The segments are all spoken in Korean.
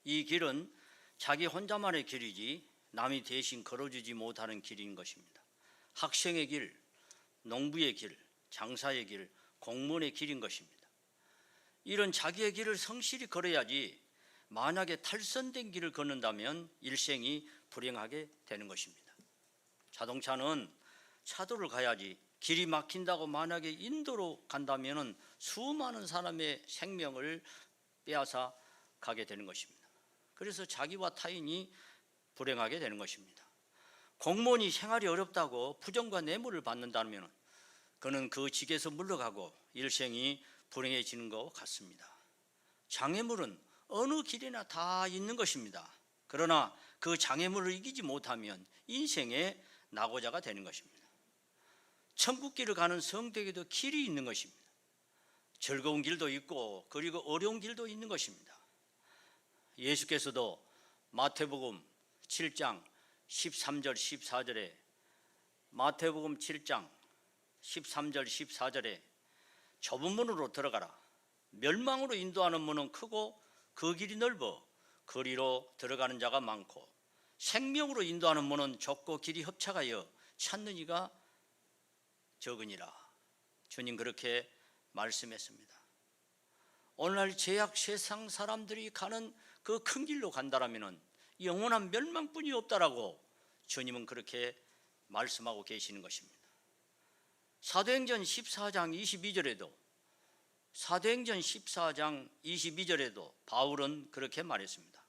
이 길은 자기 혼자만의 길이지 남이 대신 걸어주지 못하는 길인 것입니다. 학생의 길, 농부의 길, 장사의 길, 공무원의 길인 것입니다. 이런 자기의 길을 성실히 걸어야지 만약에 탈선된 길을 걷는다면 일생이 불행하게 되는 것입니다. 자동차는 차도를 가야지 길이 막힌다고 만약에 인도로 간다면 수많은 사람의 생명을 빼앗아 가게 되는 것입니다. 그래서 자기와 타인이 불행하게 되는 것입니다. 공무원이 생활이 어렵다고 부정과 뇌물을 받는다면 그는 그 직에서 물러가고 일생이 불행해지는 것 같습니다. 장애물은 어느 길이나 다 있는 것입니다. 그러나 그 장애물을 이기지 못하면 인생의 낙오자가 되는 것입니다. 천국길을 가는 성도에게도 길이 있는 것입니다. 즐거운 길도 있고 그리고 어려운 길도 있는 것입니다. 예수께서도 마태복음 7장 13절 14절에 마태복음 7장 13절 14절에 좁은 문으로 들어가라. 멸망으로 인도하는 문은 크고 그 길이 넓어 거리로 들어가는 자가 많고 생명으로 인도하는 문은 좁고 길이 협착하여 찾는 이가 적으니라. 주님 그렇게 말씀했습니다. 오늘날 죄악 세상 사람들이 가는 그 큰 길로 간다라면 영원한 멸망뿐이 없다라고 주님은 그렇게 말씀하고 계시는 것입니다. 사도행전 14장 22절에도 바울은 그렇게 말했습니다.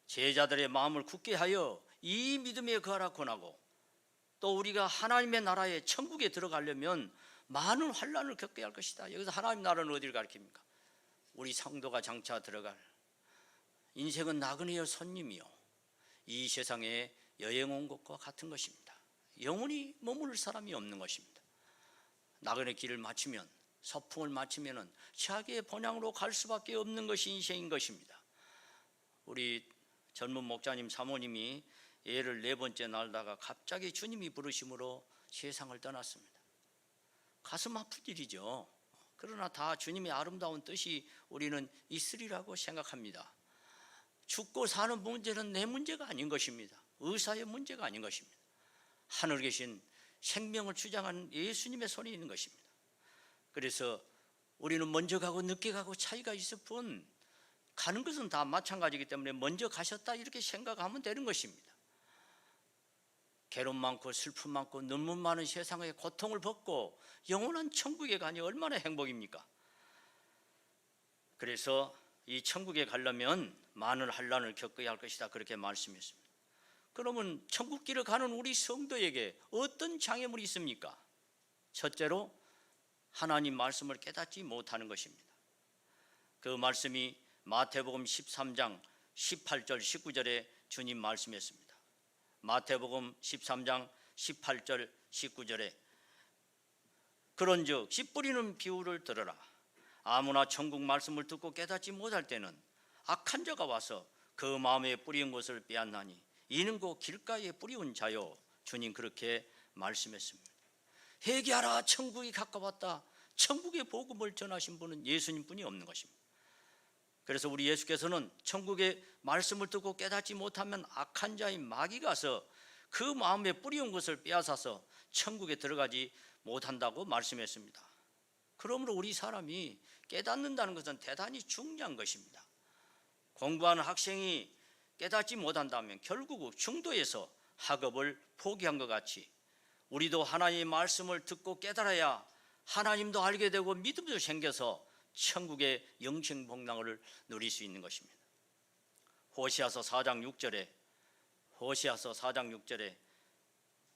제자들의 마음을 굳게 하여 이 믿음에 거하라 권하고 또 우리가 하나님의 나라에 천국에 들어가려면 많은 환난을 겪어야 할 것이다. 여기서 하나님 나라는 어디를 가리킵니까? 우리 성도가 장차 들어갈 인생은 나그네여 손님이요 이 세상에 여행 온 것과 같은 것입니다. 영원히 머무를 사람이 없는 것입니다. 나그네 길을 마치면 서풍을 마치면 자기의 본향으로 갈 수밖에 없는 것이 인생인 것입니다. 우리 젊은 목자님 사모님이 애를 4번째 낳다가 갑자기 주님이 부르심으로 세상을 떠났습니다. 가슴 아픈 일이죠. 그러나 다 주님의 아름다운 뜻이 우리는 있으리라고 생각합니다. 죽고 사는 문제는 내 문제가 아닌 것입니다. 의사의 문제가 아닌 것입니다. 하늘에 계신 생명을 주장하는 예수님의 손에 있는 것입니다. 그래서 우리는 먼저 가고 늦게 가고 차이가 있을 뿐 가는 것은 다 마찬가지이기 때문에 먼저 가셨다 이렇게 생각하면 되는 것입니다. 괴로움 많고 슬픔 많고 눈물 많은 세상의 고통을 벗고 영원한 천국에 가니 얼마나 행복입니까? 그래서 이 천국에 가려면 많은 환난을 겪어야 할 것이다 그렇게 말씀했습니다. 그러면 천국길을 가는 우리 성도에게 어떤 장애물이 있습니까? 첫째로 하나님 말씀을 깨닫지 못하는 것입니다. 그 말씀이 마태복음 13장 18절 19절에 주님 말씀했습니다. 마태복음 13장 18절 19절에 그런즉 씨 뿌리는 비유를 들으라. 아무나 천국 말씀을 듣고 깨닫지 못할 때는 악한 자가 와서 그 마음에 뿌린 것을 빼앗나니 이는 곧 길가에 뿌리운 자요. 주님 그렇게 말씀했습니다. 회개하라 천국이 가까웠다. 천국의 복음을 전하신 분은 예수님뿐이 없는 것입니다. 그래서 우리 예수께서는 천국의 말씀을 듣고 깨닫지 못하면 악한 자인 마귀가 가서 그 마음에 뿌리운 것을 빼앗아서 천국에 들어가지 못한다고 말씀했습니다. 그러므로 우리 사람이 깨닫는다는 것은 대단히 중요한 것입니다. 공부하는 학생이 깨닫지 못한다면 결국 중도에서 학업을 포기한 것 같이 우리도 하나님의 말씀을 듣고 깨달아야 하나님도 알게 되고 믿음도 생겨서 천국의 영생 복락을 누릴 수 있는 것입니다. 호시아서 4장 6절에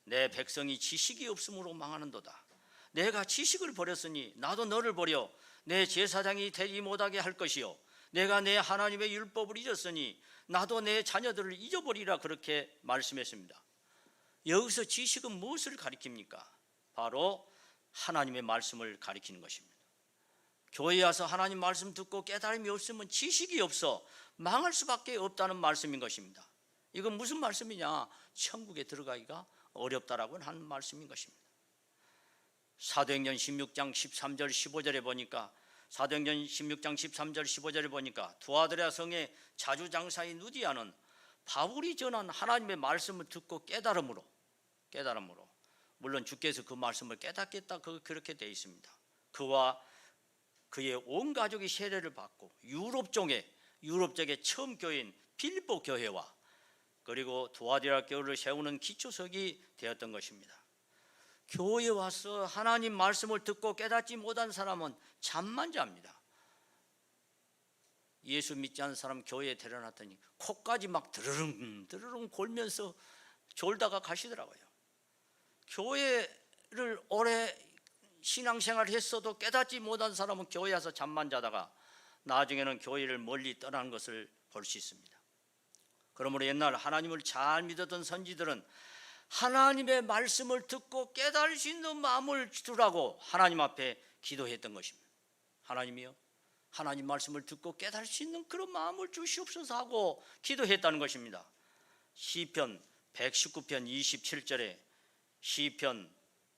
내 백성이 지식이 없음으로 망하는도다. 내가 지식을 버렸으니 나도 너를 버려 내 제사장이 되지 못하게 할 것이요 내가 내 하나님의 율법을 잊었으니 나도 내 자녀들을 잊어버리라 그렇게 말씀했습니다. 여기서 지식은 무엇을 가리킵니까? 바로 하나님의 말씀을 가리키는 것입니다. 교회에 와서 하나님 말씀 듣고 깨달음이 없으면 지식이 없어 망할 수밖에 없다는 말씀인 것입니다. 이건 무슨 말씀이냐? 천국에 들어가기가 어렵다라고 하는 말씀인 것입니다. 사도행전 16장 13절 15절에 보니까 사도행전 16장 13절 15절에 보니까 두아드레아 성의 자주장사인 누디아는 바울이 전한 하나님의 말씀을 듣고 깨달음으로 물론 주께서 그 말씀을 깨닫겠다 그렇게 되어 있습니다. 그와 그의 온 가족이 세례를 받고 유럽 쪽의 처음 교회인 빌립보 교회와 그리고 두아드레아 교회를 세우는 기초석이 되었던 것입니다. 교회에 와서 하나님 말씀을 듣고 깨닫지 못한 사람은 잠만 잡니다. 예수 믿지 않는 사람 교회에 데려놨더니 코까지 막 드르릉 골면서 졸다가 가시더라고요. 교회를 오래 신앙생활을 했어도 깨닫지 못한 사람은 교회에 와서 잠만 자다가 나중에는 교회를 멀리 떠나는 것을 볼 수 있습니다. 그러므로 옛날 하나님을 잘 믿었던 선지들은 하나님의 말씀을 듣고 깨달을 수 있는 마음을 주라고 하나님 앞에 기도했던 것입니다. 하나님이요, 하나님 말씀을 듣고 깨달을 수 있는 그런 마음을 주시옵소서 하고 기도했다는 것입니다. 시편 119편 27절에 시편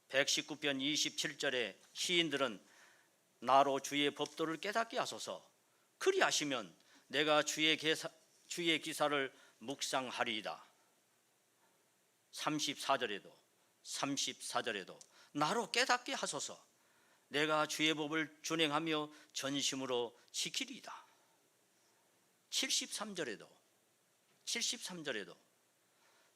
119편 27절에 시인들은 나로 주의 법도를 깨닫게 하소서, 그리하시면 내가 주의 기사를 묵상하리이다. 34절에도 나로 깨닫게 하소서, 내가 주의 법을 준행하며 전심으로 지키리이다. 73절에도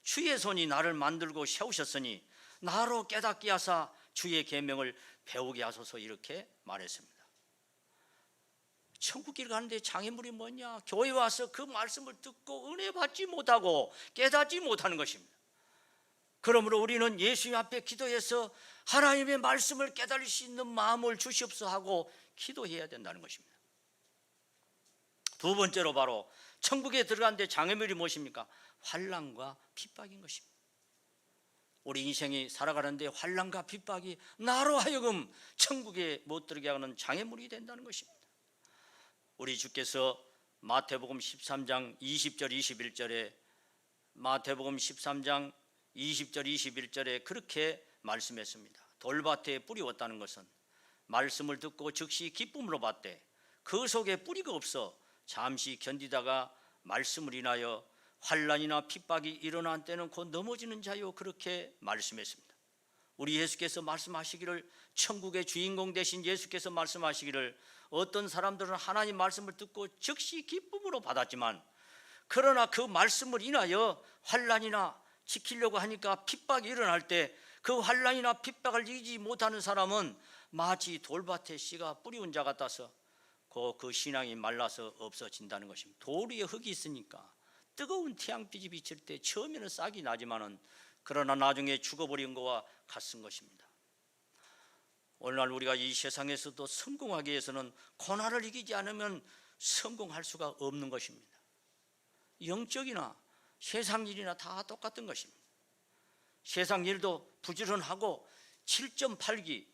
주의 손이 나를 만들고 세우셨으니 나로 깨닫게 하사 주의 계명을 배우게 하소서, 이렇게 말했습니다. 천국길 가는데 장애물이 뭐냐? 교회 와서 그 말씀을 듣고 은혜 받지 못하고 깨닫지 못하는 것입니다. 그러므로 우리는 예수님 앞에 기도해서 하나님의 말씀을 깨달을 수 있는 마음을 주시옵소서 하고 기도해야 된다는 것입니다. 두 번째로 바로 천국에 들어가는데 장애물이 무엇입니까? 환난과 핍박인 것입니다. 우리 인생이 살아가는데 환난과 핍박이 나로 하여금 천국에 못 들게 하는 장애물이 된다는 것입니다. 우리 주께서 마태복음 13장 20절 21절에 마태복음 13장 20절 21절에 그렇게 말씀했습니다. 돌밭에 뿌리웠다는 것은 말씀을 듣고 즉시 기쁨으로 받되 그 속에 뿌리가 없어 잠시 견디다가 말씀을 인하여 환난이나 핍박이 일어난 때는 곧 넘어지는 자요, 그렇게 말씀했습니다. 우리 예수께서 말씀하시기를, 천국의 주인공 되신 예수께서 말씀하시기를, 어떤 사람들은 하나님 말씀을 듣고 즉시 기쁨으로 받았지만 그러나 그 말씀을 인하여 환난이나 지키려고 하니까 핍박이 일어날 때 그 환난이나 핍박을 이기지 못하는 사람은 마치 돌밭에 씨가 뿌리운 자 같아서 그 신앙이 말라서 없어진다는 것입니다. 돌 위에 흙이 있으니까 뜨거운 태양빛이 비칠 때 처음에는 싹이 나지만은 그러나 나중에 죽어버린 것과 같은 것입니다. 오늘날 우리가 이 세상에서도 성공하기 위해서는 고난을 이기지 않으면 성공할 수가 없는 것입니다. 영적이나 세상 일이나 다 똑같은 것입니다. 세상 일도 부지런하고 7.8기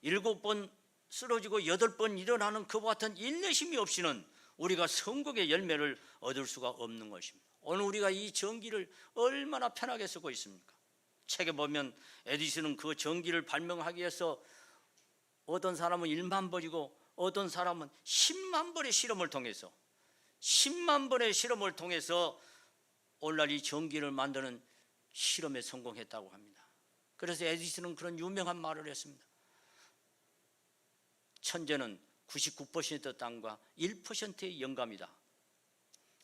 7번 쓰러지고 8번 일어나는 그와 같은 인내심이 없이는 우리가 성공의 열매를 얻을 수가 없는 것입니다. 오늘 우리가 이 전기를 얼마나 편하게 쓰고 있습니까? 책에 보면 에디슨은 그 전기를 발명하기 위해서 어떤 사람은 1만 번이고 어떤 사람은 10만 번의 실험을 통해서 10만 번의 실험을 통해서 오늘날 이 전기를 만드는 실험에 성공했다고 합니다. 그래서 에디슨은 그런 유명한 말을 했습니다. 천재는 99%의 땀과 1%의 영감이다.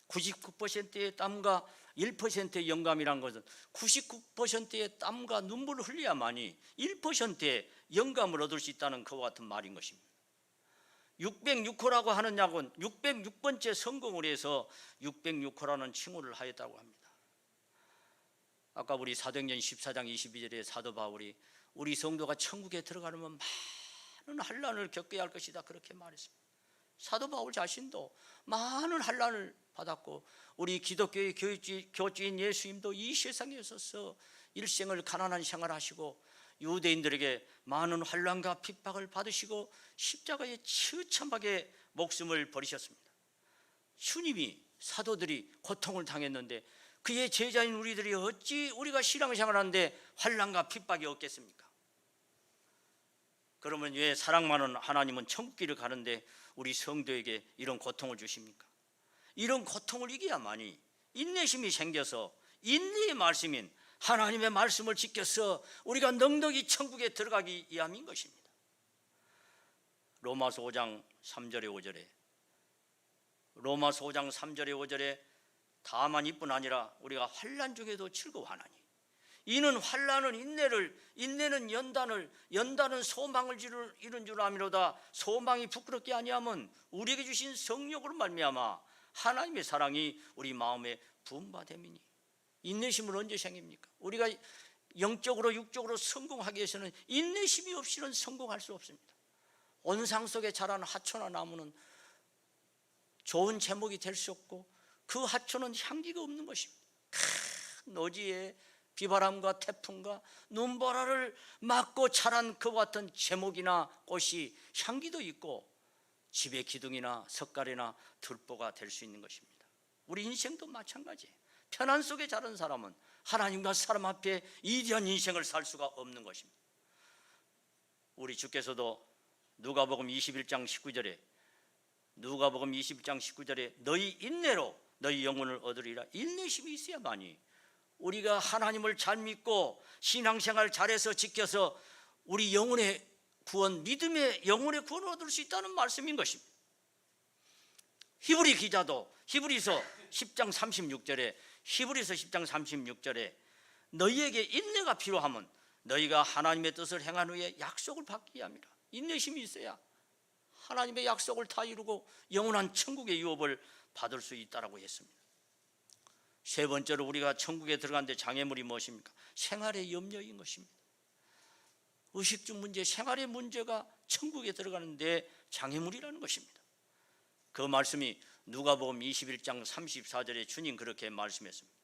99%의 땀과 1%의 영감이란 것은 99%의 땀과 눈물을 흘려야만이 1%의 영감을 얻을 수 있다는 그와 같은 말인 것입니다. 606호라고 하는 약은 606번째 성공을 해서 606호라는 칭호를 하였다고 합니다. 아까 우리 사도행전 14장 22절에 사도 바울이 우리 성도가 천국에 들어가려면 많은 환난을 겪어야 할 것이다, 그렇게 말했습니다. 사도 바울 자신도 많은 환난을 받았고 우리 기독교의 교주인 예수님도 이 세상에 있어서 일생을 가난한 생활하시고 유대인들에게 많은 환난과 핍박을 받으시고 십자가에 처참하게 목숨을 버리셨습니다. 주님이 사도들이 고통을 당했는데 그의 제자인 우리들이 어찌 우리가 신앙생활하는데 환난과 핍박이 없겠습니까? 그러면 왜 사랑 많은 하나님은 천국길을 가는데 우리 성도에게 이런 고통을 주십니까? 이런 고통을 이겨야만이 인내심이 생겨서 인내의 말씀인 하나님의 말씀을 지켜서 우리가 넉넉히 천국에 들어가기 위함인 것입니다. 로마서 5장 3절에 5절에 로마서 5장 3절에 5절에 다만 이뿐 아니라 우리가 환난 중에도 즐거워하나니 이는 환난은 인내는 연단은 소망을 이룬 줄 아미로다. 소망이 부끄럽게 아니하면 우리에게 주신 성령으로 말미암아 하나님의 사랑이 우리 마음에 부음받음이니. 인내심은 언제 생깁니까? 우리가 영적으로 육적으로 성공하기 위해서는 인내심이 없이는 성공할 수 없습니다. 온상 속에 자라는 하초나 나무는 좋은 제목이 될 수 없고 그 하초는 향기가 없는 것입니다. 노지에 비바람과 태풍과 눈보라를 맞고 자란 그와 같은 제목이나 꽃이 향기도 있고 집의 기둥이나 석가래나 들보가 될 수 있는 것입니다. 우리 인생도 마찬가지예요. 편안 속에 자란 사람은 하나님과 사람 앞에 이대한 인생을 살 수가 없는 것입니다. 우리 주께서도 누가복음 21장 19절에 너희 인내로 너희 영혼을 얻으리라. 인내심이 있어야만이 우리가 하나님을 잘 믿고 신앙생활 잘해서 지켜서 우리 영혼의 구원, 믿음의 영혼의 구원을 얻을 수 있다는 말씀인 것입니다. 히브리 기자도 히브리서 10장 36절에 너희에게 인내가 필요하면 너희가 하나님의 뜻을 행한 후에 약속을 받기 위함이라. 인내심이 있어야 하나님의 약속을 다 이루고 영원한 천국의 유업을 받을 수 있다라고 했습니다. 세 번째로 우리가 천국에 들어가는데 장애물이 무엇입니까? 생활의 염려인 것입니다. 의식주 문제, 생활의 문제가 천국에 들어가는데 장애물이라는 것입니다. 그 말씀이 누가복음 21장 34절에 주님 그렇게 말씀했습니다.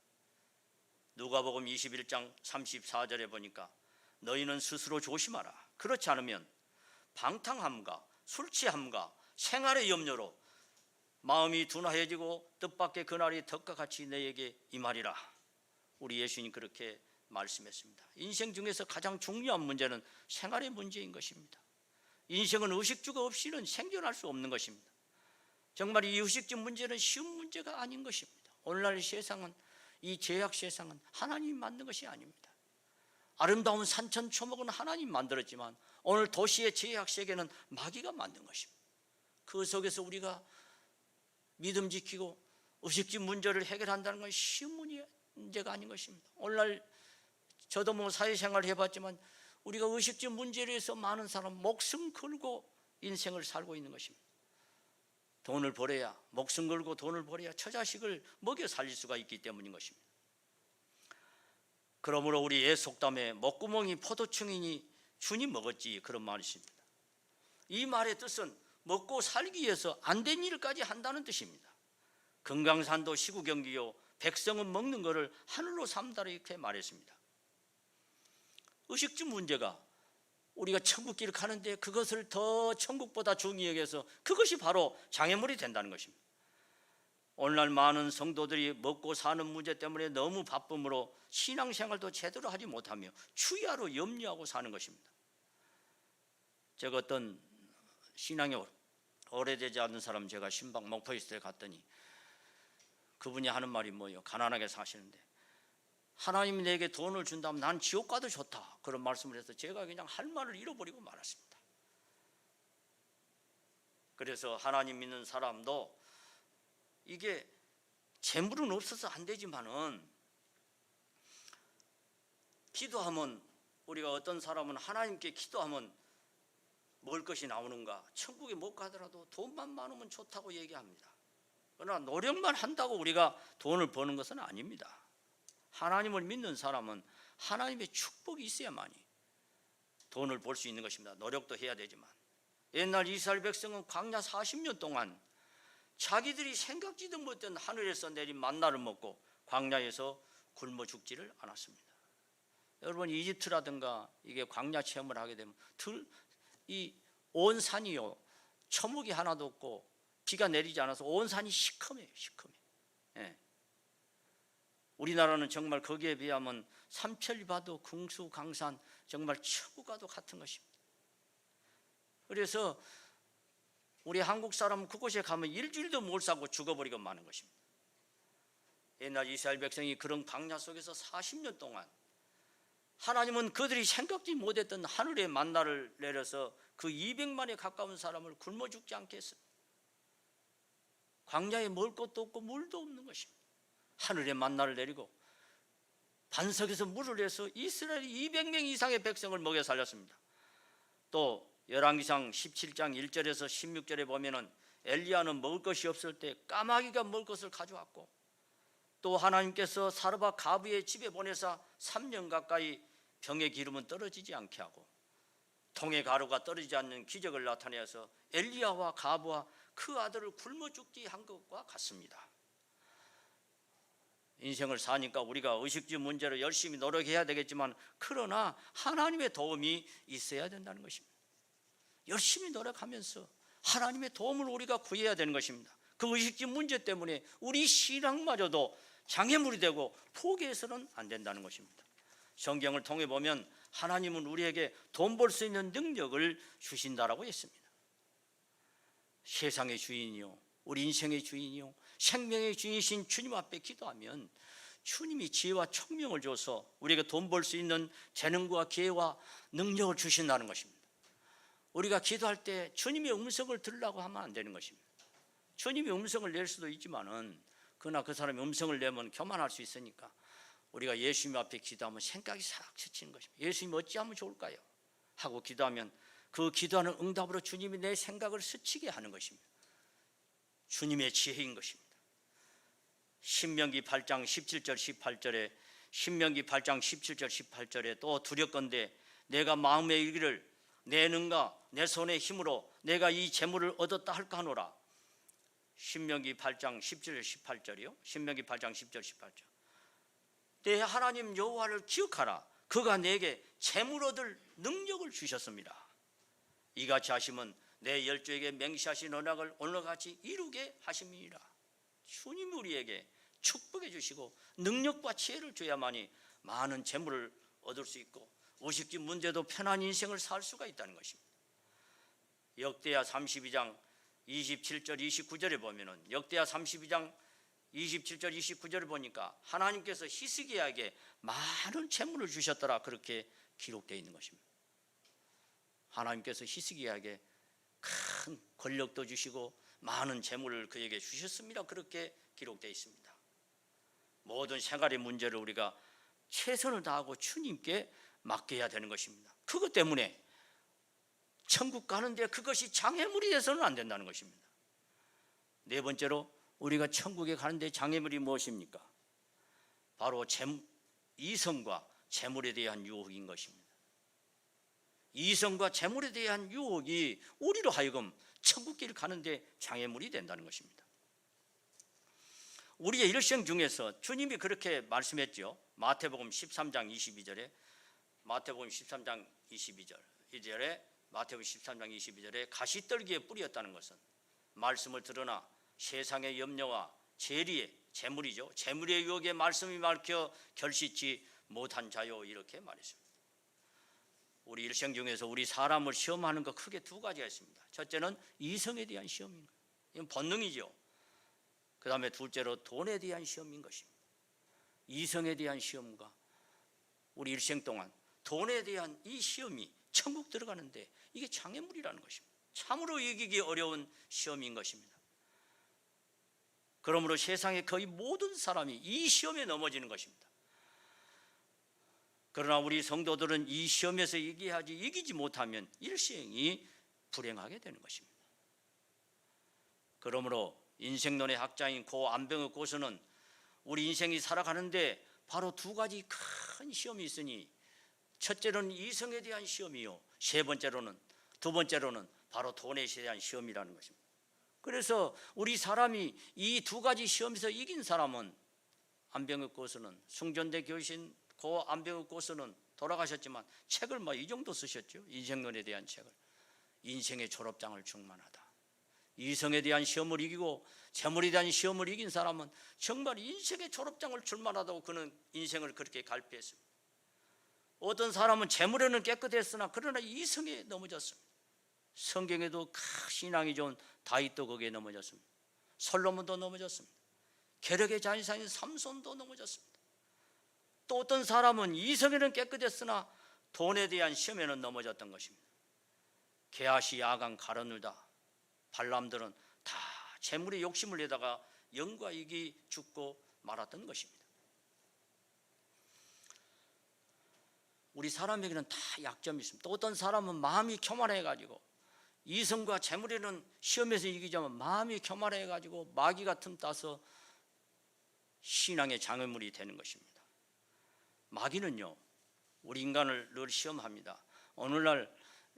누가복음 21장 34절에 보니까 너희는 스스로 조심하라. 그렇지 않으면 방탕함과 술 취함과 생활의 염려로 마음이 둔화해지고 뜻밖의 그날이 덕과 같이 너에게 임하리라. 우리 예수님 그렇게 말씀했습니다. 인생 중에서 가장 중요한 문제는 생활의 문제인 것입니다. 인생은 의식주가 없이는 생존할 수 없는 것입니다. 정말 이 의식주 문제는 쉬운 문제가 아닌 것입니다. 오늘날 세상은, 이 죄악 세상은 하나님이 만든 것이 아닙니다. 아름다운 산천초목은 하나님이 만들었지만 오늘 도시의 죄악 세계는 마귀가 만든 것입니다. 그 속에서 우리가 믿음 지키고 의식주 문제를 해결한다는 건 쉬운 문제가 아닌 것입니다. 오늘날 저도 뭐 사회생활을 해봤지만 우리가 의식주 문제로 해서 많은 사람 목숨 걸고 인생을 살고 있는 것입니다. 돈을 벌어야, 목숨 걸고 돈을 벌어야 처자식을 먹여 살릴 수가 있기 때문인 것입니다. 그러므로 우리 옛 속담에 목구멍이 포도청이니 주님 먹었지, 그런 말이 있습니다. 이 말의 뜻은 먹고 살기 위해서 안 된 일까지 한다는 뜻입니다. 금강산도 시구경기요 백성은 먹는 것을 하늘로 삼다라 이렇게 말했습니다. 의식주 문제가 우리가 천국길을 가는데 그것을 더 천국보다 중히 여겨서 그것이 바로 장애물이 된다는 것입니다. 오늘날 많은 성도들이 먹고 사는 문제 때문에 너무 바쁨으로 신앙생활도 제대로 하지 못하며 추야로 염려하고 사는 것입니다. 제가 어떤 신앙이 오래되지 않은 사람 제가 신방 목포시스에 갔더니 그분이 하는 말이 뭐예요? 가난하게 사시는데 하나님이 내게 돈을 준다면 난 지옥 가도 좋다, 그런 말씀을 해서 제가 그냥 할 말을 잃어버리고 말았습니다. 그래서 하나님 믿는 사람도 이게 재물은 없어서 안 되지만은 기도하면, 우리가 어떤 사람은 하나님께 기도하면 먹을 것이 나오는가, 천국에 못 가더라도 돈만 많으면 좋다고 얘기합니다. 그러나 노력만 한다고 우리가 돈을 버는 것은 아닙니다. 하나님을 믿는 사람은 하나님의 축복이 있어야만이 돈을 벌 수 있는 것입니다. 노력도 해야 되지만 옛날 이스라엘 백성은 광야 40년 동안 자기들이 생각지도 못한 하늘에서 내린 만나를 먹고 광야에서 굶어 죽지를 않았습니다. 여러분, 이집트라든가 이게 광야 체험을 하게 되면 이 온 산이요 초목이 하나도 없고 비가 내리지 않아서 온 산이 시커매요. 예. 우리나라는 정말 거기에 비하면 삼천리바도, 궁수강산, 정말 천국과도 같은 것입니다. 그래서 우리 한국 사람은 그곳에 가면 일주일도 못 사고 죽어버리고 마는 것입니다. 옛날 이스라엘 백성이 그런 광야 속에서 40년 동안 하나님은 그들이 생각지 못했던 하늘의 만나를 내려서 그 200만에 가까운 사람을 굶어 죽지 않게 했습니다. 광야에 먹을 것도 없고 물도 없는 것입니다. 하늘의 만나를 내리고 반석에서 물을 내서 이스라엘 200명 이상의 백성을 먹여 살렸습니다. 또 열왕기상 17장 1절에서 16절에 보면은 엘리야는 먹을 것이 없을 때 까마귀가 먹을 것을 가져왔고, 또 하나님께서 사르밧 가부의 집에 보내사 3년 가까이 병의 기름은 떨어지지 않게 하고 통의 가루가 떨어지지 않는 기적을 나타내어서 엘리야와 가부와 그 아들을 굶어 죽게 한 것과 같습니다. 인생을 사니까 우리가 의식주 문제로 열심히 노력해야 되겠지만, 그러나 하나님의 도움이 있어야 된다는 것입니다. 열심히 노력하면서 하나님의 도움을 우리가 구해야 되는 것입니다. 그 의식주 문제 때문에 우리 신앙마저도 장애물이 되고 포기해서는 안 된다는 것입니다. 성경을 통해 보면 하나님은 우리에게 돈 벌 수 있는 능력을 주신다라고 했습니다. 세상의 주인이요, 우리 인생의 주인이요, 생명의 주인이신 주님 앞에 기도하면 주님이 지혜와 총명을 줘서 우리에게 돈 벌 수 있는 재능과 기회와 능력을 주신다는 것입니다. 우리가 기도할 때 주님의 음성을 들으려고 하면 안 되는 것입니다. 주님이 음성을 낼 수도 있지만은 그러나 그 사람이 음성을 내면 교만할 수 있으니까 우리가 예수님 앞에 기도하면 생각이 싹 스치는 것입니다. 예수님 어찌하면 좋을까요? 하고 기도하면 그 기도하는 응답으로 주님이 내 생각을 스치게 하는 것입니다. 주님의 지혜인 것입니다. 신명기 8장 17절 18절에 신명기 8장 17절 18절에 또 두렵건대 내가 마음에 이르기를 내 능과 내 손의 힘으로 내가 이 재물을 얻었다 할까 하노라. 신명기 8장 10절 18절이요. 신명기 8장 10절 18절. 내 하나님 여호와를 기억하라. 그가 내게 재물 얻을 능력을 주셨습니다. 이같이 하시면 내 열조에게 맹세하신 언약을 오늘 같이 이루게 하심이니라. 주님이 우리에게 축복해 주시고 능력과 지혜를 줘야만이 많은 재물을 얻을 수 있고 의식주 문제도 편한 인생을 살 수가 있다는 것입니다. 역대하 32장 27절 29절에 보면은 역대하 32장 27절 29절을 보니까 하나님께서 히스기야에게 많은 재물을 주셨더라 그렇게 기록되어 있는 것입니다. 하나님께서 히스기야에게 큰 권력도 주시고 많은 재물을 그에게 주셨습니다 그렇게 기록되어 있습니다. 모든 생활의 문제를 우리가 최선을 다하고 주님께 맡겨야 되는 것입니다. 그것 때문에 천국 가는데 그것이 장애물이 돼서는 안 된다는 것입니다. 네 번째로 우리가 천국에 가는데 장애물이 무엇입니까? 바로 이성과 재물에 대한 유혹인 것입니다. 이성과 재물에 대한 유혹이 우리로 하여금 천국길 가는데 장애물이 된다는 것입니다. 우리의 일생 중에서 주님이 그렇게 말씀했죠. 마태복음 13장 22절에 마태복음 13장 22절에 마태복음 13장 22절에 가시떨기에 뿌렸다는 것은 말씀을 들으나 세상의 염려와 재리의 재물이죠. 재물의 유혹에 말씀이 막혀 결실치 못한 자요 이렇게 말했습니다. 우리 일생 중에서 우리 사람을 시험하는 것 크게 두 가지가 있습니다. 첫째는 이성에 대한 시험입니다. 이건 본능이죠. 그 다음에 둘째로 돈에 대한 시험인 것입니다. 이성에 대한 시험과 우리 일생 동안 돈에 대한 이 시험이 천국 들어가는데 이게 장애물이라는 것입니다. 참으로 이기기 어려운 시험인 것입니다. 그러므로 세상의 거의 모든 사람이 이 시험에 넘어지는 것입니다. 그러나 우리 성도들은 이 시험에서 이기지 못하면 일생이 불행하게 되는 것입니다. 그러므로 인생론의 학자인 고 안병욱 고수는 우리 인생이 살아가는데 바로 두 가지 큰 시험이 있으니 첫째로는 이성에 대한 시험이요 두 번째로는 바로 돈에 대한 시험이라는 것입니다. 그래서 우리 사람이 이 두 가지 시험에서 이긴 사람은 안병욱 고수는 숭전대 교신 고 안병욱 고수는 돌아가셨지만 책을 이 정도 쓰셨죠. 인생론에 대한 책을. 인생의 졸업장을 충만하다. 이성에 대한 시험을 이기고 재물에 대한 시험을 이긴 사람은 정말 인생의 졸업장을 줄만하다고 그는 인생을 그렇게 갈피했습니다. 어떤 사람은 재물에는 깨끗했으나 그러나 이성에 넘어졌습니다. 성경에도 신앙이 좋은 다윗도 거기에 넘어졌습니다. 솔로몬도 넘어졌습니다. 계력의 자연사인 삼손도 넘어졌습니다. 또 어떤 사람은 이성에는 깨끗했으나 돈에 대한 시험에는 넘어졌던 것입니다. 게하시, 야간, 가르누다, 발람들은 다 재물에 욕심을 내다가 영과 이익이 죽고 말았던 것입니다. 우리 사람에게는 다 약점이 있습니다. 또 어떤 사람은 마음이 교만해가지고 이성과 재물에는 시험에서 이기자면 마음이 교만해가지고 마귀 같은 따서 신앙의 장애물이 되는 것입니다. 마귀는요, 우리 인간을 늘 시험합니다. 오늘날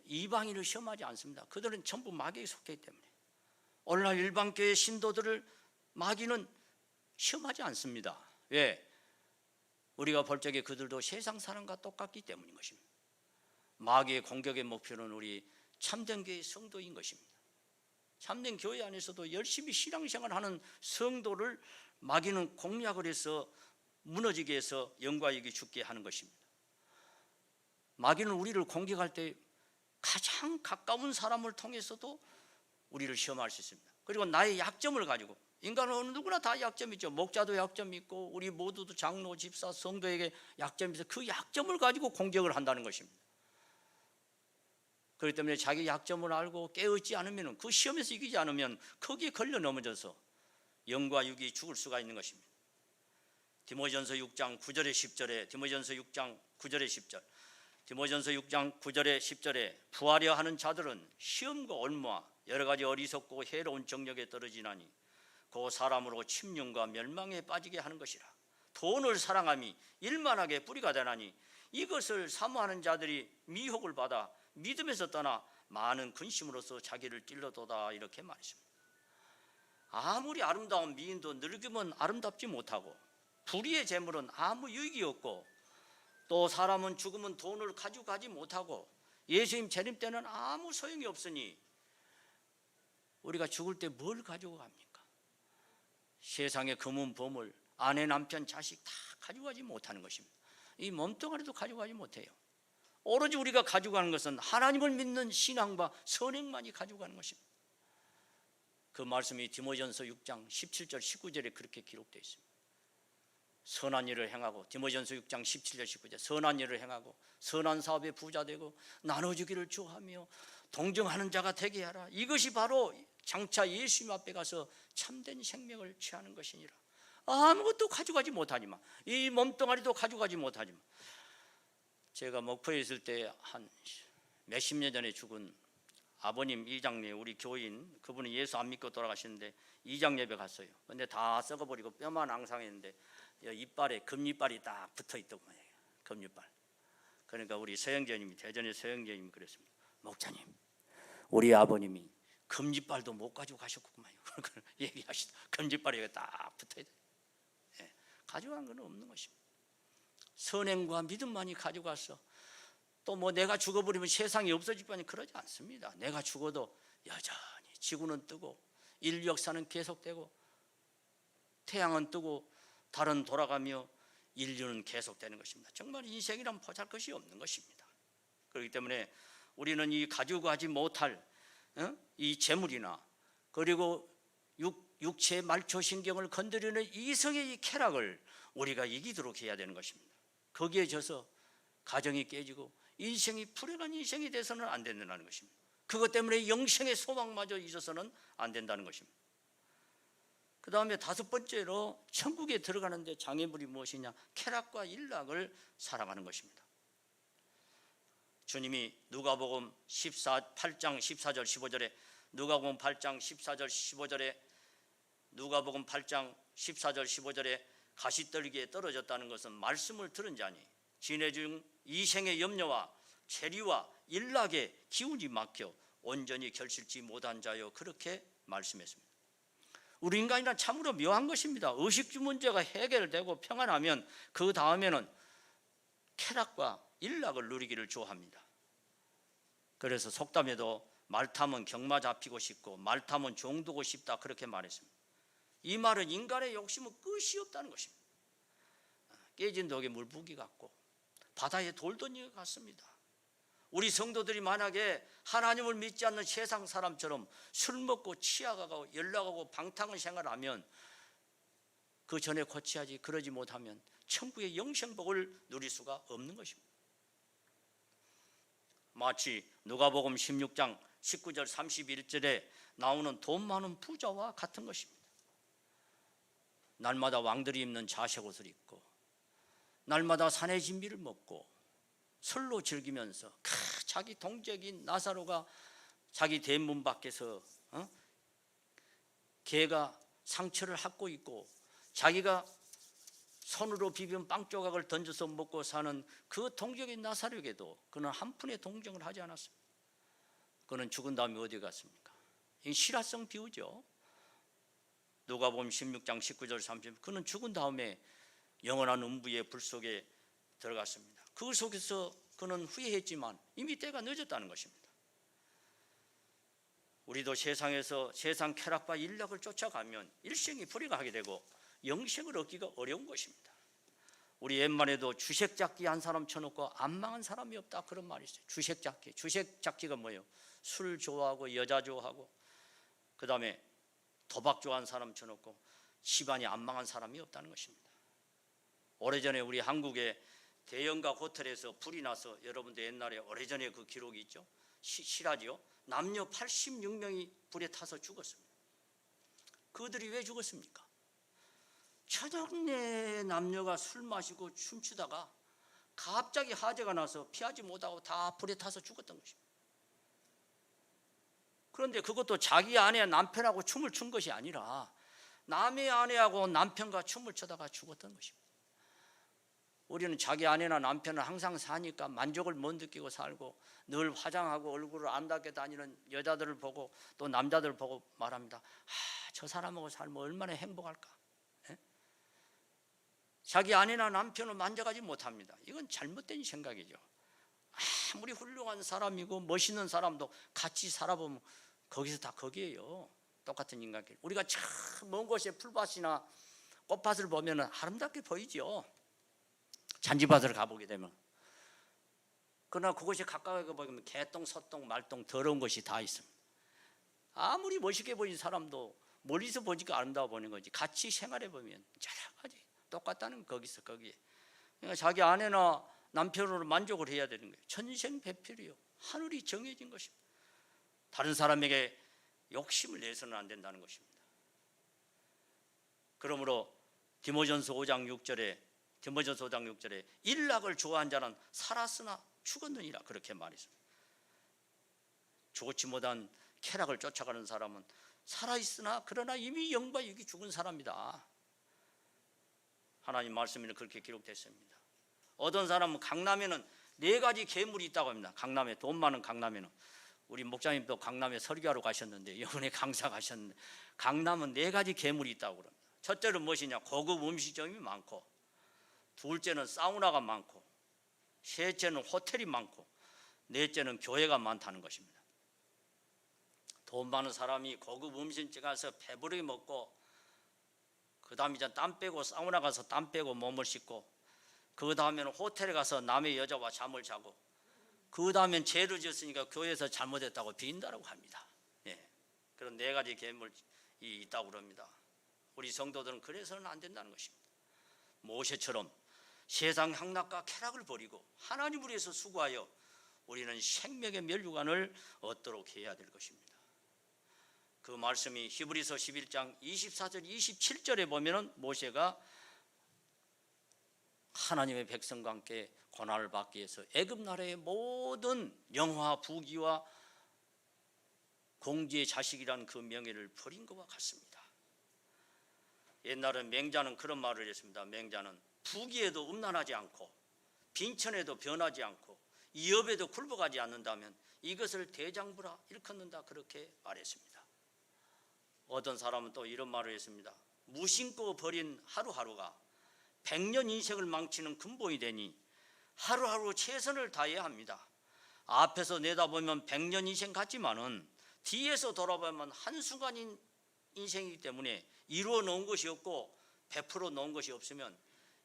이방인을 시험하지 않습니다. 그들은 전부 마귀에 속했기 때문에. 오늘날 일반교회 신도들을 마귀는 시험하지 않습니다. 왜? 우리가 볼 적에 그들도 세상 사람과 똑같기 때문인 것입니다. 마귀의 공격의 목표는 우리 참된 교회의 성도인 것입니다. 참된 교회 안에서도 열심히 신앙생활하는 성도를 마귀는 공략을 해서 무너지게 해서 영과 이익이 죽게 하는 것입니다. 마귀는 우리를 공격할 때 가장 가까운 사람을 통해서도 우리를 시험할 수 있습니다. 그리고 나의 약점을 가지고, 인간은 어느 누구나 다 약점이 있죠. 목자도 약점이 있고 우리 모두도 장로, 집사, 성도에게 약점이 있어서 그 약점을 가지고 공격을 한다는 것입니다. 그렇기 때문에 자기 약점을 알고 깨어있지 않으면, 그 시험에서 이기지 않으면 거기에 걸려 넘어져서 영과 육이 죽을 수가 있는 것입니다. 디모전서 6장 9절에 10절에 디모전서 6장 9절에 10절 디모전서 6장 9절에 10절에 부하려 하는 자들은 시험과 올무와 여러 가지 어리석고 해로운 정력에 떨어지나니 그 사람으로 침륜과 멸망에 빠지게 하는 것이라. 돈을 사랑함이 일만하게 뿌리가 되나니 이것을 사모하는 자들이 미혹을 받아 믿음에서 떠나 많은 근심으로써 자기를 찔러도다, 이렇게 말했습니다. 아무리 아름다운 미인도 늙으면 아름답지 못하고, 불의의 재물은 아무 유익이 없고, 또 사람은 죽으면 돈을 가지고 가지 못하고, 예수님 재림 때는 아무 소용이 없으니 우리가 죽을 때 뭘 가지고 갑니까? 세상의 금은 보물, 아내, 남편, 자식 다 가지고 가지 못하는 것입니다. 이 몸뚱아리도 가지고 가지 못해요. 오로지 우리가 가지고 가는 것은 하나님을 믿는 신앙과 선행만이 가지고 가는 것입니다. 그 말씀이 디모전서 6장 17절 19절에 그렇게 기록되어 있습니다. 선한 일을 행하고, 디모전서 6장 17절 19절, 선한 일을 행하고 선한 사업에 부자 되고 나눠주기를 좋아하며 동정하는 자가 되게 하라. 이것이 바로 장차 예수님 앞에 가서 참된 생명을 취하는 것이니라. 아무것도 가져가지 못하지만, 이 몸뚱아리도 가져가지 못하지만, 제가 목포에 있을 때 한 몇십 년 전에 죽은 아버님 이장님, 우리 교인, 그분이 예수 안 믿고 돌아가시는데 이장 예배 갔어요. 근데 다 썩어버리고 뼈만 앙상했는데 이빨에 금이빨이 딱 붙어있더군요. 금이빨. 그러니까 우리 서영재님이, 대전의 서영재님이 그랬습니다. 목사님, 우리 아버님이 금이빨도 못 가지고 가셨구만요. 얘기하시다. 금이빨이 딱 붙어있다. 가져간 건 없는 것입니다. 선행과 믿음만이 가져가서, 또 뭐 내가 죽어버리면 세상이 없어질 거 아니, 그러지 않습니다. 내가 죽어도 여전히 지구는 뜨고 인류 역사는 계속되고 태양은 뜨고 달은 돌아가며 인류는 계속되는 것입니다. 정말 인생이란 보잘것이 없는 것입니다. 그렇기 때문에 우리는 이 가지고 가지 못할 이 재물이나, 그리고 육체의 말초신경을 건드리는 이성의 이 쾌락을 우리가 이기도록 해야 되는 것입니다. 거기에 져서 가정이 깨지고 인생이 불행한 인생이 돼서는 안 된다는 것입니다. 그것 때문에 영생의 소망마저 잊어서는 안 된다는 것입니다. 그 다음에 다섯 번째로 천국에 들어가는데 장애물이 무엇이냐? 쾌락과 일락을 살아가는 것입니다. 주님이 누가복음 8장 14절 15절에 누가복음 8장 14절 15절에 누가복음 8장 14절 15절에 가시떨기에 떨어졌다는 것은 말씀을 들은 자니 지내중 이생의 염려와 체리와 일락의 기운이 막혀 온전히 결실지 못한 자요, 그렇게 말씀했습니다. 우리 인간이란 참으로 묘한 것입니다. 의식주 문제가 해결되고 평안하면 그 다음에는 쾌락과 일락을 누리기를 좋아합니다. 그래서 속담에도 말 타면 경마 잡히고 싶고 말 타면 종 두고 싶다, 그렇게 말했습니다. 이 말은 인간의 욕심은 끝이 없다는 것입니다. 깨진 독에 물부기 같고 바다에 돌 던지기 같습니다. 우리 성도들이 만약에 하나님을 믿지 않는 세상 사람처럼 술 먹고 치아가고 연락하고 방탕한 생활하면 그 전에 고쳐야지. 그러지 못하면 천국의 영생복을 누릴 수가 없는 것입니다. 마치 누가복음 16장 19절 31절에 나오는 돈 많은 부자와 같은 것입니다. 날마다 왕들이 입는 자색 옷을 입고 날마다 산의 진미를 먹고 술로 즐기면서 자기 동족인 나사로가 자기 대문 밖에서 개가 상처를 핥고 있고 자기가 손으로 비빈 빵 조각을 던져서 먹고 사는 그 동족인 나사로에게도 그는 한 푼의 동정을 하지 않았습니다. 그는 죽은 다음에 어디 갔습니까? 이 실화성 비유죠. 누가복음 16장 19절 30절 그는 죽은 다음에 영원한 음부의 불 속에 들어갔습니다. 그 속에서 그는 후회했지만 이미 때가 늦었다는 것입니다. 우리도 세상에서 세상 쾌락과 인락을 쫓아가면 일생이 불행하게 되고 영생을 얻기가 어려운 것입니다. 우리 옛말에도 주색잡기 한 사람 쳐놓고 안 망한 사람이 없다 그런 말이 있어요. 주색잡기. 주색잡기가 뭐예요? 술 좋아하고 여자 좋아하고 그 다음에 도박 좋아하는 사람 쳐놓고 집안이 안 망한 사람이 없다는 것입니다. 오래전에 우리 한국의 대형가 호텔에서 불이 나서 여러분들 옛날에 오래전에 그 기록이 있죠. 실화지요. 남녀 86명이 불에 타서 죽었습니다. 그들이 왜 죽었습니까? 저녁 내 남녀가 술 마시고 춤추다가 갑자기 화재가 나서 피하지 못하고 다 불에 타서 죽었던 것입니다. 그런데 그것도 자기 아내 남편하고 춤을 춘 것이 아니라 남의 아내하고 남편과 춤을 추다가 죽었던 것입니다. 우리는 자기 아내나 남편은 항상 사니까 만족을 못 느끼고 살고 늘 화장하고 얼굴을 안 닦게 다니는 여자들을 보고 또 남자들을 보고 말합니다. 저 사람하고 살면 얼마나 행복할까. 자기 아내나 남편을 만족하지 못합니다. 이건 잘못된 생각이죠. 아무리 훌륭한 사람이고 멋있는 사람도 같이 살아보면 거기서 다 거기에요. 똑같은 인간끼리. 우리가 참 먼 곳에 풀밭이나 꽃밭을 보면 아름답게 보이죠. 잔디밭을 가보게 되면. 그러나 그곳이 가까이 가보면 개똥, 소똥, 말똥 더러운 것이 다 있습니다. 아무리 멋있게 보이는 사람도 멀리서 보니까 아름다워 보이는 거지 같이 생활해 보면 여러 가지 똑같다는 거기서 거기에. 그러니까 자기 아내나 남편으로 만족을 해야 되는 거예요. 천생배필이요. 하늘이 정해진 것입니다. 다른 사람에게 욕심을 내서는 안 된다는 것입니다. 그러므로 디모전서 5장 6절에 일락을 좋아한 자는 살았으나 죽었느니라 그렇게 말했습니다. 좋지 못한 쾌락을 쫓아가는 사람은 살아있으나 그러나 이미 영과 육이 죽은 사람이다. 하나님 말씀에는 그렇게 기록됐습니다. 어떤 사람은 강남에는 4가지 괴물이 있다고 합니다. 강남에 돈 많은 강남에는 우리 목사님도 강남에 설교하러 가셨는데 이번에 강사 가셨는데 강남은 4가지 괴물이 있다고 그럽니다. 첫째는 무엇이냐? 고급 음식점이 많고 둘째는 사우나가 많고 셋째는 호텔이 많고 넷째는 교회가 많다는 것입니다. 돈 많은 사람이 고급 음식점 가서 배부르게 먹고 그 다음에 이제 땀 빼고 사우나 가서 땀 빼고 몸을 씻고 그 다음에는 호텔에 가서 남의 여자와 잠을 자고 그 다음엔 죄를 지었으니까 교회에서 잘못했다고 빈다라고 합니다. 그런 4가지 괴물이 있다고 그럽니다. 우리 성도들은 그래서는 안 된다는 것입니다. 모세처럼 세상 향락과 쾌락을 버리고 하나님을 위해서 수고하여 우리는 생명의 면류관을 얻도록 해야 될 것입니다. 그 말씀이 히브리서 11장 24절 27절에 보면은 모세가 하나님의 백성과 함께 고난을 받기 위해서 애굽 나라의 모든 영화 부귀와 공주의 자식이라는 그 명예를 버린 것과 같습니다. 옛날에 맹자는 그런 말을 했습니다. 맹자는 부귀에도 음란하지 않고 빈천에도 변하지 않고 이업에도 굴복하지 않는다면 이것을 대장부라 일컫는다 그렇게 말했습니다. 어떤 사람은 또 이런 말을 했습니다. 무심코 버린 하루하루가 100년 인생을 망치는 근본이 되니 하루하루 최선을 다해야 합니다. 앞에서 내다보면 100년 인생 같지만은 뒤에서 돌아보면 한순간인 인생이기 때문에 이루어 놓은 것이 없고 베풀어 놓은 것이 없으면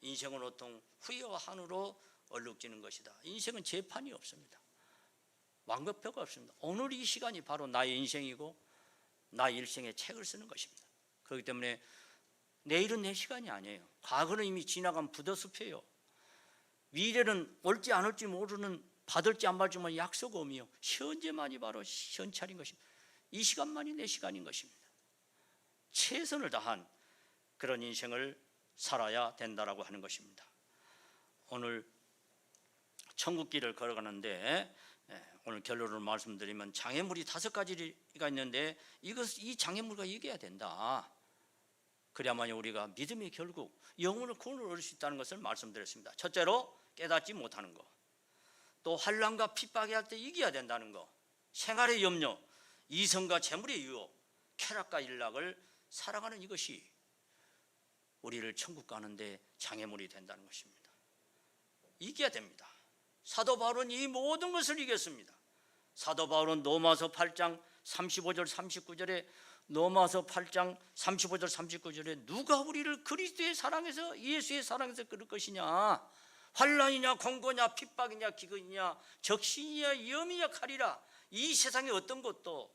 인생은 온통 후회와 한으로 얼룩지는 것이다. 인생은 재판이 없습니다. 완벽표가 없습니다. 오늘 이 시간이 바로 나의 인생이고 나의 일생의 책을 쓰는 것입니다. 그렇기 때문에 내일은 내 시간이 아니에요. 과거는 이미 지나간 부더숲이에요. 미래는 올지 안 올지 모르는, 받을지 안 받을지만 약속음이요. 현재만이 바로 현찰인 것입니다. 이 시간만이 내 시간인 것입니다. 최선을 다한 그런 인생을 살아야 된다라고 하는 것입니다. 오늘 천국길을 걸어가는데 오늘 결론을 말씀드리면 장애물이 5가지가 있는데 이 장애물과 이겨야 된다. 그래야만 우리가 믿음이 결국 영혼을 구원을 얻을 수 있다는 것을 말씀드렸습니다. 첫째로 깨닫지 못하는 것, 또 환난과 핍박이 할 때 이겨야 된다는 것, 생활의 염려, 이성과 재물의 유혹, 쾌락과 일락을 살아가는 이것이 우리를 천국 가는데 장애물이 된다는 것입니다. 이겨야 됩니다. 사도 바울은 이 모든 것을 이겼습니다. 사도 바울은 로마서 8장 35절 39절에 로마서 8장 35절 39절에 누가 우리를 그리스도의 사랑에서 예수의 사랑에서 끌을 것이냐, 환난이냐 공고냐 핍박이냐 기근이냐 적신이냐 위험이냐 칼이라, 이 세상의 어떤 것도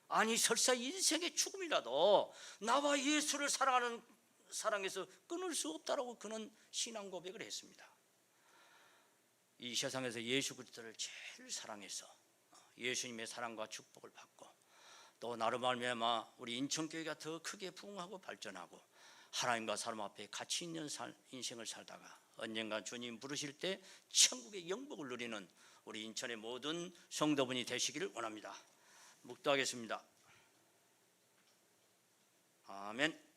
아니 설사 인생의 죽음이라도 나와 예수를 사랑하는 사랑에서 끊을 수 없다라고 그는 신앙 고백을 했습니다. 이 세상에서 예수 그리스도를 제일 사랑해서 예수님의 사랑과 축복을 받고 또 나로 말미암아 우리 인천교회가 더 크게 부흥하고 발전하고 하나님과 사람 앞에 가치 있는 인생을 살다가 언젠가 주님 부르실 때 천국의 영복을 누리는 우리 인천의 모든 성도분이 되시기를 원합니다. 묵도하겠습니다. 아멘.